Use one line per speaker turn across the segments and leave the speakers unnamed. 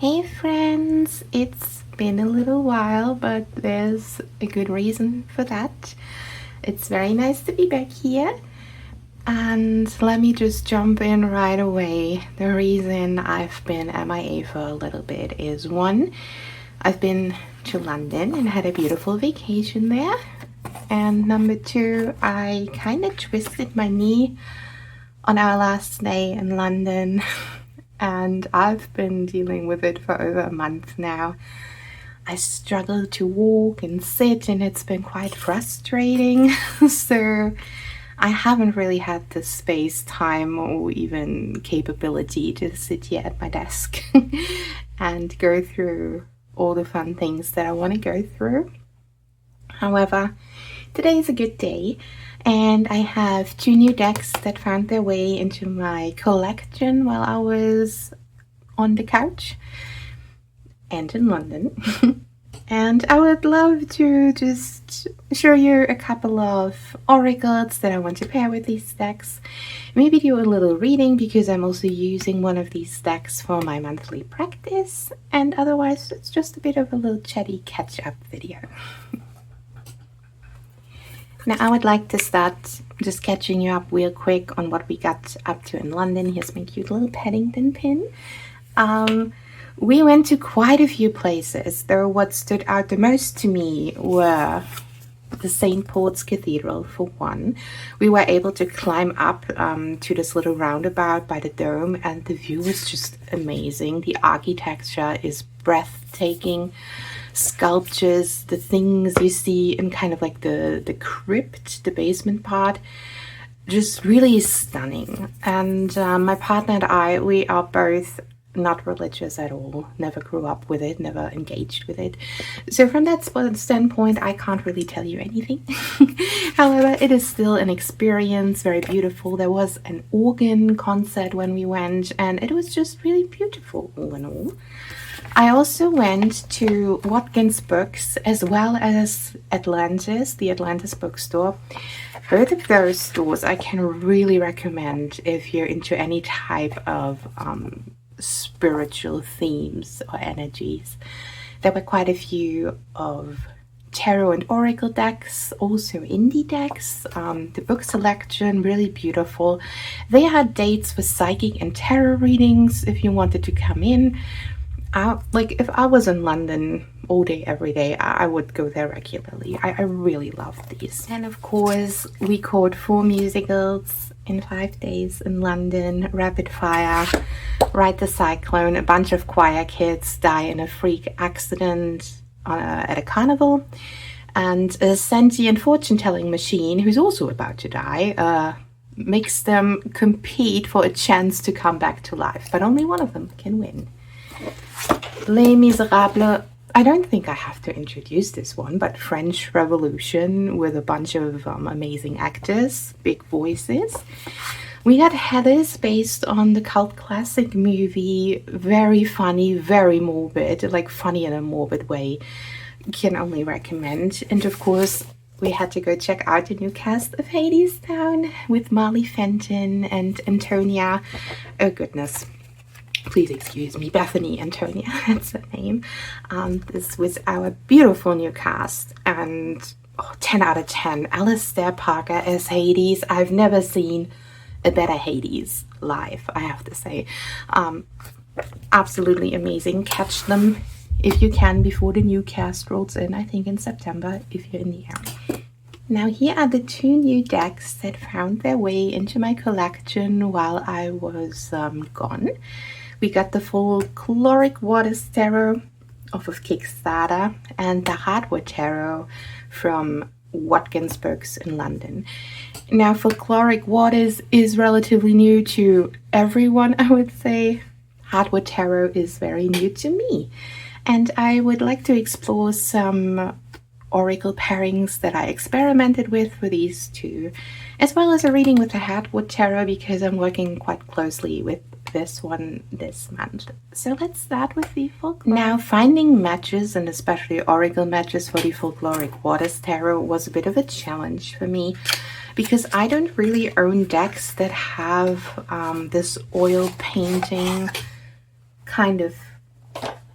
Hey friends, it's been a little while, but there's a good reason for that. It's very nice to be back here. And let me just jump in right away. The reason I've been MIA for a little bit is one, I've been to London and had a beautiful vacation there. And number two, I kind of twisted my knee on our last day in London. And I've been dealing with it for over a month now. I struggle to walk and sit, and it's been quite frustrating. So I haven't really had the space, time, or even capability to sit here at my desk and go through all the fun things that I want to go through. However, today is a good day, and I have two new decks that found their way into my collection while I was on the couch and in London. And I would love to just show you a couple of oracles that I want to pair with these decks. Maybe do a little reading because I'm also using one of these decks for my monthly practice. And otherwise, it's just a bit of a little chatty catch-up video. Now I would like to start just catching you up real quick on what we got up to in London. Here's my cute little Paddington pin. We went to quite a few places, though what stood out the most to me were the St. Paul's Cathedral for one. We were able to climb up to this little roundabout by the dome, and the view was just amazing. The architecture is breathtaking. Sculptures, the things you see in kind of like the crypt, the basement part, just really stunning. And my partner and I, we are both not religious at all, never grew up with it, never engaged with it. So from that standpoint, I can't really tell you anything. However, it is still an experience, very beautiful. There was an organ concert when we went, and it was just really beautiful all in all. I also went to Watkins Books as well as Atlantis, the Atlantis bookstore. Both of those stores I can really recommend if you're into any type of spiritual themes or energies. There were quite a few of tarot and oracle decks, also indie decks. The book selection, really beautiful. They had dates for psychic and tarot readings if you wanted to come in. Like if I was in London all day, every day, I would go there regularly. I really love these. And of course, we caught 4 musicals in 5 days in London, rapid fire, Ride the Cyclone, a bunch of choir kids die in a freak accident at a carnival, and a sentient fortune-telling machine who's also about to die makes them compete for a chance to come back to life, but only one of them can win. Les Miserables, I don't think I have to introduce this one, but French Revolution with a bunch of amazing actors, big voices. We got Heathers based on the cult classic movie, very funny, very morbid, like funny in a morbid way. Can only recommend. And of course, we had to go check out the new cast of Hadestown with Marley Fenton and Antonia. Oh goodness. Please excuse me, Bethany Antonia, that's her name. This was our beautiful new cast, and 10 out of 10. Alistair Parker as Hades. I've never seen a better Hades live, I have to say. Absolutely amazing. Catch them if you can before the new cast rolls in, I think in September, if you're in the area. Now here are the 2 new decks that found their way into my collection while I was gone. We got the Folkloric Tarot off of Kickstarter and the Heartwood Tarot from Watkins Books in London. Now Folkloric Waters is relatively new to everyone, I would say. Heartwood Tarot is very new to me. And I would like to explore some oracle pairings that I experimented with for these 2, as well as a reading with the Heartwood Tarot because I'm working quite closely with this one this month. So let's start with the Folkloric. Now finding matches, and especially oracle matches for the Folkloric Waters Tarot, was a bit of a challenge for me because I don't really own decks that have this oil painting kind of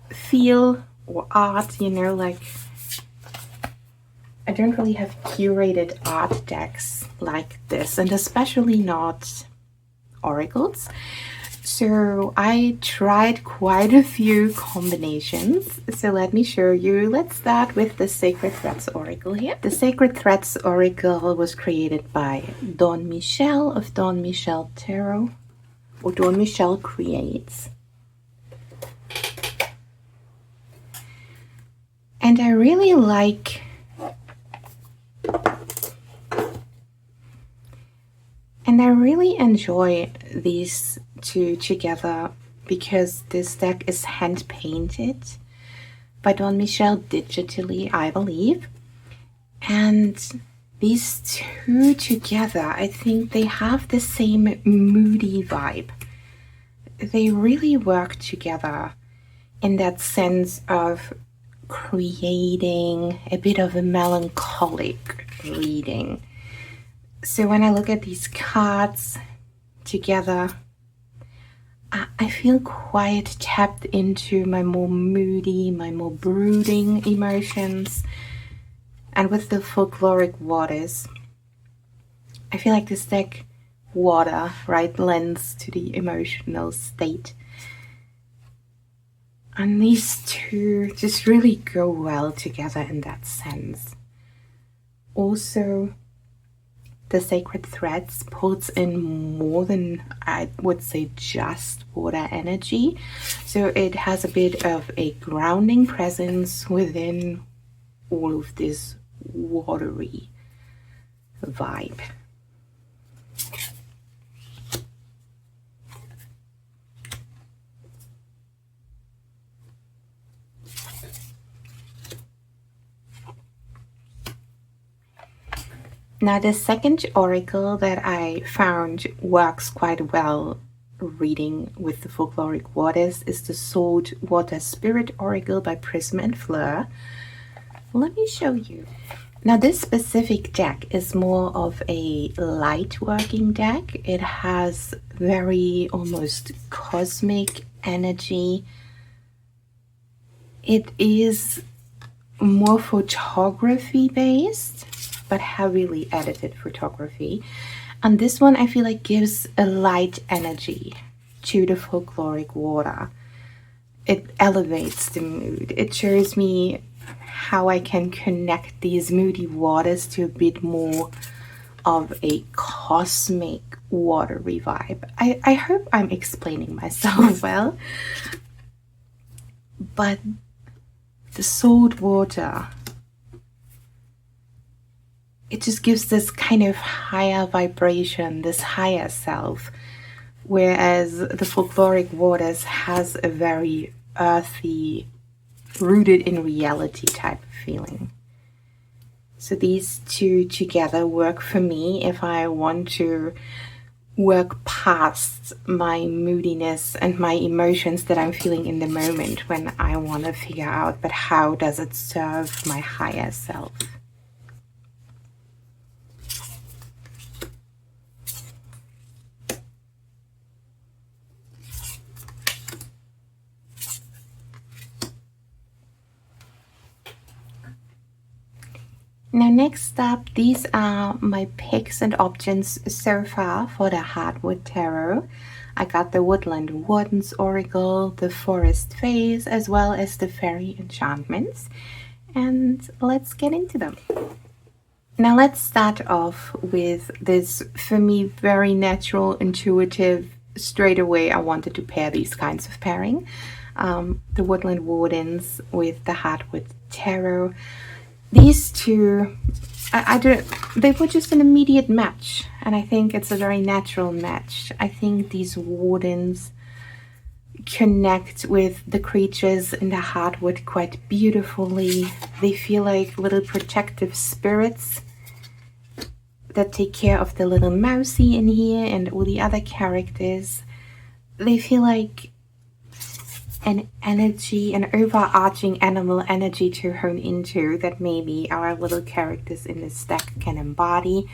feel or art, you know, like I don't really have curated art decks like this, and especially not oracles. So I tried quite a few combinations. So let me show you. Let's start with the Sacred Threads Oracle here. The Sacred Threads Oracle was created by Don Michel of Don Michel Tarot, or Don Michel Creates. And I really like enjoy these two together because this deck is hand painted by Don Michel digitally, I believe. And these two together, I think they have the same moody vibe. They really work together in that sense of creating a bit of a melancholic reading. So when I look at these cards together, I feel quite tapped into my more moody, my more brooding emotions. And with the folkloric waters, I feel like this deck, water, right, lends to the emotional state. And these two just really go well together in that sense. Also, the Sacred Threads pulls in more than, I would say, just water energy. So it has a bit of a grounding presence within all of this watery vibe. Now, the second oracle that I found works quite well reading with the folkloric waters is the Salt Water Spirit Oracle by Prism and Fleur. Let me show you. Now, this specific deck is more of a light working deck. It has very almost cosmic energy. It is more photography based, but heavily edited photography. And this one I feel like gives a light energy to the folkloric water. It elevates the mood. It shows me how I can connect these moody waters to a bit more of a cosmic watery vibe. I hope I'm explaining myself well. But the salt water, it just gives this kind of higher vibration, this higher self, whereas the folkloric waters has a very earthy, rooted in reality type of feeling. So these two together work for me if I want to work past my moodiness and my emotions that I'm feeling in the moment, when I want to figure out, but how does it serve my higher self? Now, next up, these are my picks and options so far for the Heartwood Tarot. I got the Woodland Warden's Oracle, the Forest Phase, as well as the Fairy Enchantments. And let's get into them. Now, let's start off with this, for me, very natural, intuitive, straight away I wanted to pair these kinds of pairing. The Woodland Wardens with the Heartwood Tarot. These two, they were just an immediate match, and I think it's a very natural match. I think these wardens connect with the creatures in the Heartwood quite beautifully. They feel like little protective spirits that take care of the little mousy in here and all the other characters. They feel like an energy, an overarching animal energy to hone into that maybe our little characters in this deck can embody,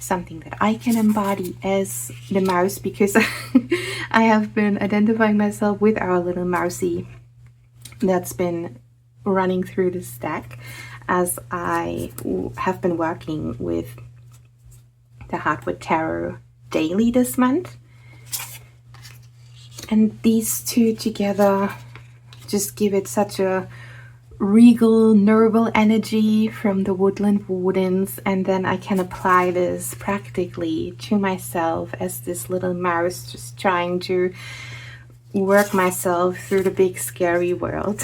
something that I can embody as the mouse, because I have been identifying myself with our little mousy that's been running through this deck as I have been working with the Heartwood Tarot daily this month. And these two together just give it such a regal, noble energy from the Woodland Wardens, and then I can apply this practically to myself as this little mouse just trying to work myself through the big scary world.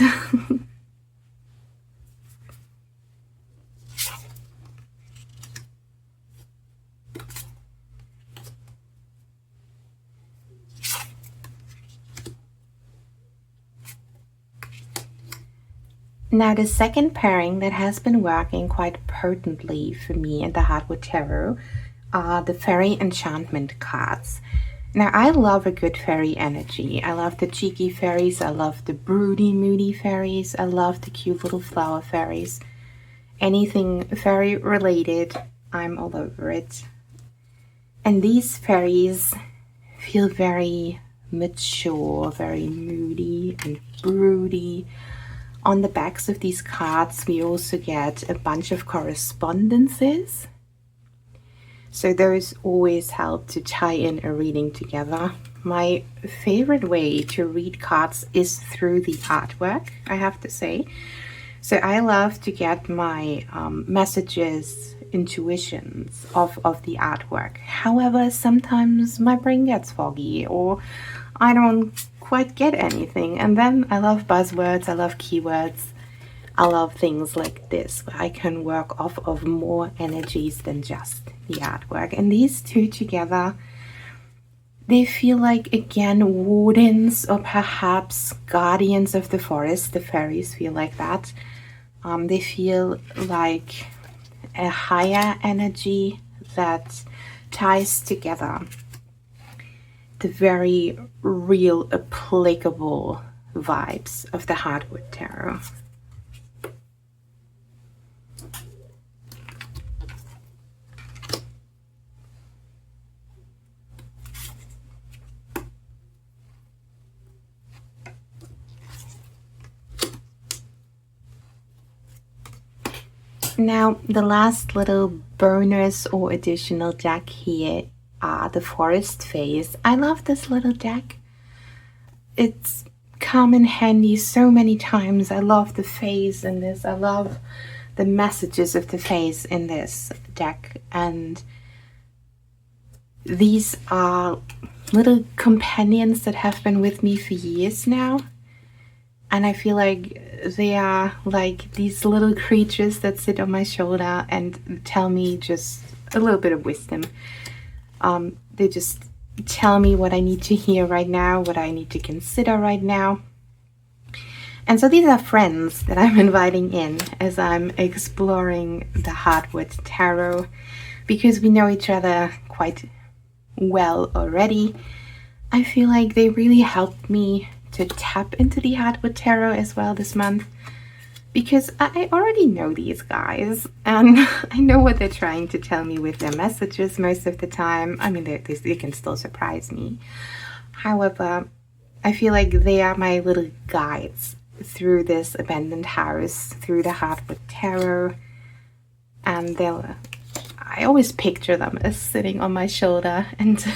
Now, the second pairing that has been working quite potently for me in the Heartwood Tarot are the Fairy Enchantment cards. Now, I love a good fairy energy. I love the cheeky fairies. I love the broody, moody fairies. I love the cute little flower fairies. Anything fairy related, I'm all over it. And these fairies feel very mature, very moody and broody. On the backs of these cards, we also get a bunch of correspondences. So those always help to tie in a reading together. My favorite way to read cards is through the artwork, I have to say. So I love to get my messages, intuitions of the artwork. However, sometimes my brain gets foggy or I don't quite get anything. And then I love buzzwords, I love keywords. I love things like this, where I can work off of more energies than just the artwork. And these two together, they feel like, again, wardens or perhaps guardians of the forest. The fairies feel like that. They feel like a higher energy that ties together the very real, applicable vibes of the Heartwood Tarot. Now, the last little bonus or additional deck here are the Forest Phase. I love this little deck. It's come in handy so many times. I love the phase in this. I love the messages of the phase in this deck. And these are little companions that have been with me for years now. And I feel like they are like these little creatures that sit on my shoulder and tell me just a little bit of wisdom. They just tell me what I need to hear right now, what I need to consider right now. And so these are friends that I'm inviting in as I'm exploring the Heartwood Tarot, because we know each other quite well already. I feel like they really helped me to tap into the Heartwood Tarot as well this month, because I already know these guys and I know what they're trying to tell me with their messages most of the time. I mean, they can still surprise me. However, I feel like they are my little guides through this abandoned house, through the Heartwood Tarot, and I always picture them as sitting on my shoulder and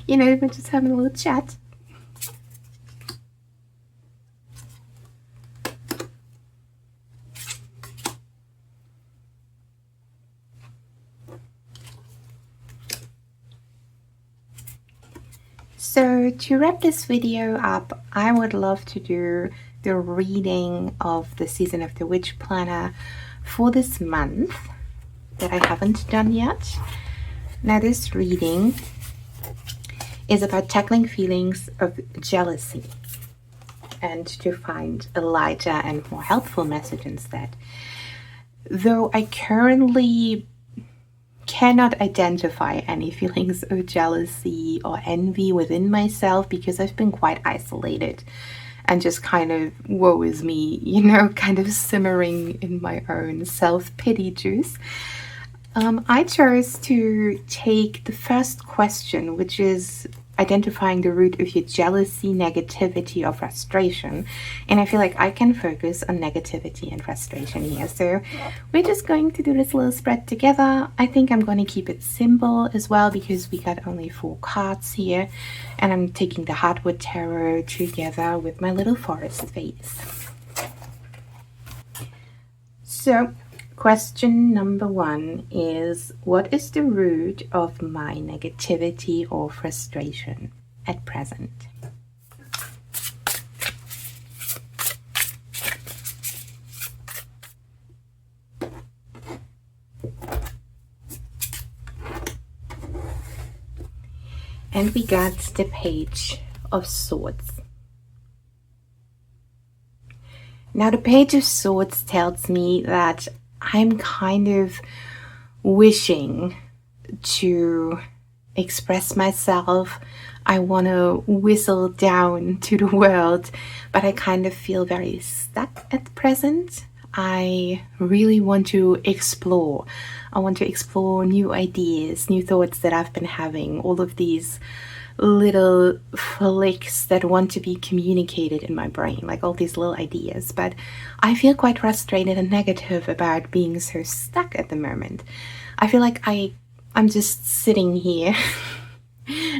you know, we're just having a little chat. So to wrap this video up, I would love to do the reading of the Season of the Witch Planner for this month that I haven't done yet. Now this reading is about tackling feelings of jealousy and to find a lighter and more helpful message instead. Though I currently cannot identify any feelings of jealousy or envy within myself, because I've been quite isolated and just kind of woe is me, you know, kind of simmering in my own self-pity juice. I chose to take the first question, which is identifying the root of your jealousy, negativity, or frustration. And I feel like I can focus on negativity and frustration here. So we're just going to do this little spread together. I think I'm going to keep it simple as well because we got only 4 cards here. And I'm taking the Heartwood Tarot together with my little forest vase. So question number 1 is, what is the root of my negativity or frustration at present? And we got the Page of Swords. Now the Page of Swords tells me that I'm kind of wishing to express myself. I want to whistle down to the world, but I kind of feel very stuck at present. I really want to explore. I want to explore new ideas, new thoughts that I've been having, all of these little flicks that want to be communicated in my brain, like all these little ideas. But I feel quite frustrated and negative about being so stuck at the moment. I feel like I'm just sitting here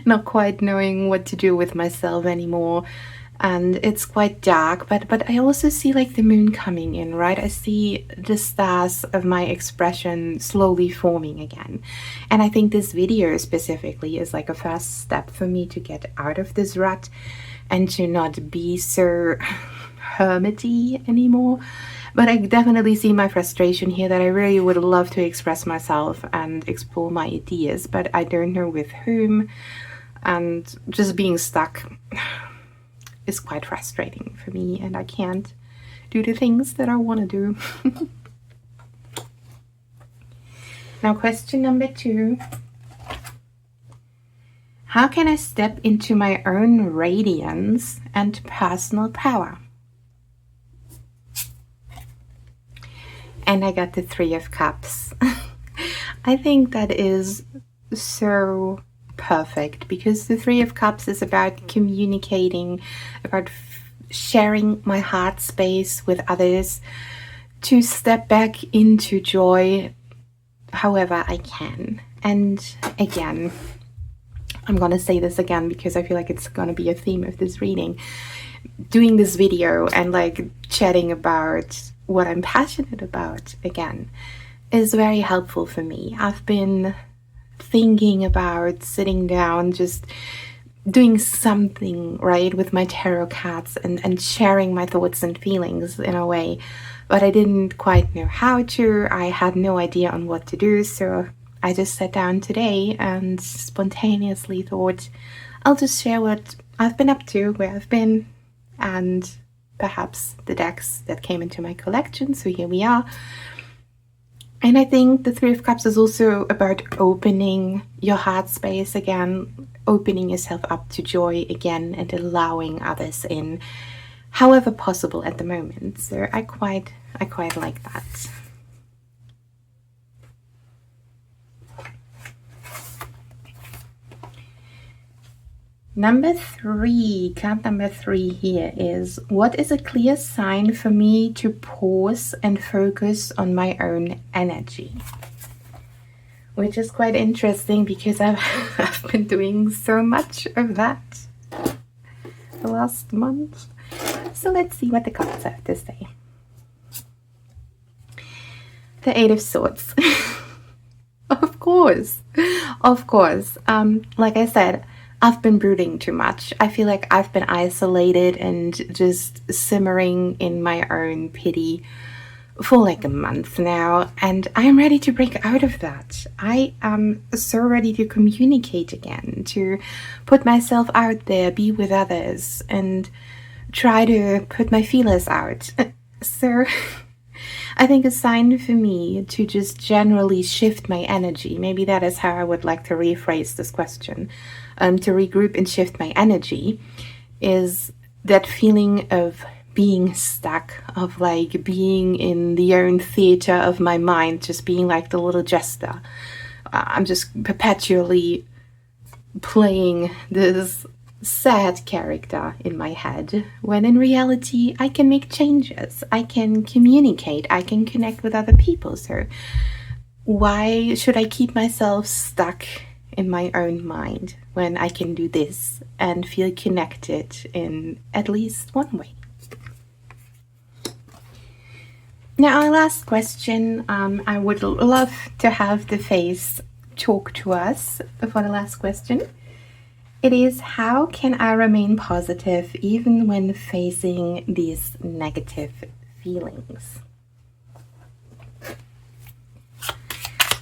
not quite knowing what to do with myself anymore, and it's quite dark, but I also see like the moon coming in, right? I see the stars of my expression slowly forming again. And I think this video specifically is like a first step for me to get out of this rut and to not be so hermity anymore. But I definitely see my frustration here, that I really would love to express myself and explore my ideas, but I don't know with whom, and just being stuck is quite frustrating for me, and I can't do the things that I want to do. Now question number 2. How can I step into my own radiance and personal power? And I got the 3 of Cups. I think that is so perfect, because the 3 of Cups is about communicating, about sharing my heart space with others, to step back into joy however I can. And again, I'm gonna say this again because I feel like it's gonna be a theme of this reading. Doing this video and like chatting about what I'm passionate about again is very helpful for me. I've been thinking about sitting down, just doing something right with my tarot cards and sharing my thoughts and feelings in a way, but I didn't quite know how to. I had no idea on what to do, so I just sat down today and spontaneously thought I'll just share what I've been up to, where I've been, and perhaps the decks that came into my collection. So here we are. And I think the 3 of Cups is also about opening your heart space again, opening yourself up to joy again, and allowing others in however possible at the moment. So I quite like that. Number 3, card number 3 here is, what is a clear sign for me to pause and focus on my own energy? Which is quite interesting because I've been doing so much of that the last month. So let's see what the cards have to say. The 8 of Swords. Of course. Like I said, I've been brooding too much. I feel like I've been isolated and just simmering in my own pity for like a month now, and I'm ready to break out of that. I am so ready to communicate again, to put myself out there, be with others, and try to put my feelers out. So I think a sign for me to just generally shift my energy, maybe that is how I would like to rephrase this question, to regroup and shift my energy, is that feeling of being stuck, of like being in the own theater of my mind, just being like the little jester. I'm just perpetually playing this sad character in my head, when in reality I can make changes, I can communicate, I can connect with other people. So why should I keep myself stuck in my own mind when I can do this and feel connected in at least one way? Now, our last question, I would love to have the face talk to us for the last question. It is, how can I remain positive even when facing these negative feelings?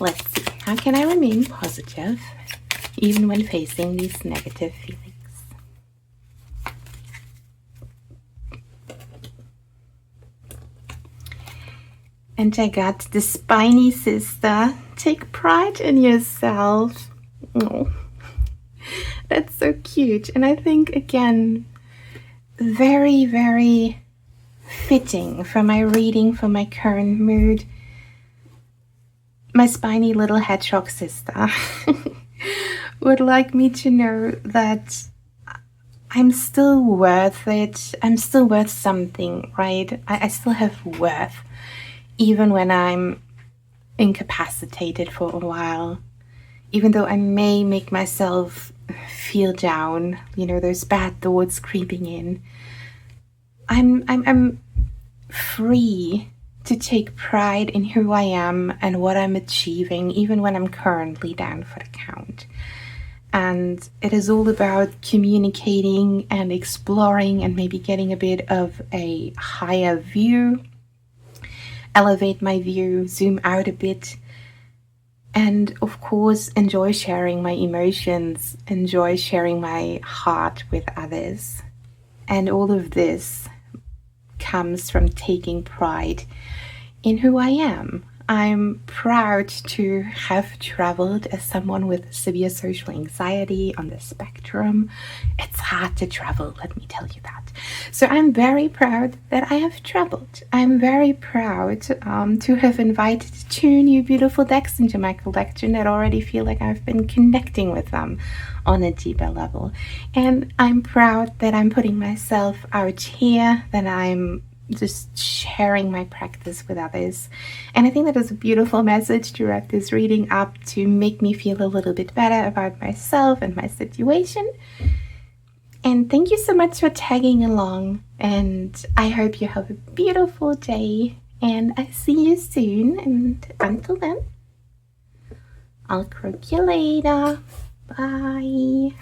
Let's see. How can I remain positive even when facing these negative feelings? And I got the spiny sister. Take pride in yourself. Oh, that's so cute. And I think, again, very, very fitting for my reading, for my current mood. My spiny little hedgehog sister would like me to know that I'm still worth it. I'm still worth something, right? I still have worth, even when I'm incapacitated for a while. Even though I may make myself feel down, those bad thoughts creeping in, I'm free to take pride in who I am and what I'm achieving, even when I'm currently down for the count. And it is all about communicating and exploring and maybe getting a bit of a higher view, elevate my view, zoom out a bit, and of course enjoy sharing my emotions, enjoy sharing my heart with others. And all of this comes from taking pride in who I am. I'm proud to have traveled as someone with severe social anxiety on the spectrum. It's hard to travel, let me tell you that. So I'm very proud that I have traveled. I'm very proud to have invited 2 new beautiful decks into my collection that already feel like I've been connecting with them on a deeper level. And I'm proud that I'm putting myself out here, that I'm just sharing my practice with others. And I think that is a beautiful message to wrap this reading up, to make me feel a little bit better about myself and my situation. And thank you so much for tagging along, and I hope you have a beautiful day, and I see you soon. And until then, I'll croak you later. Bye.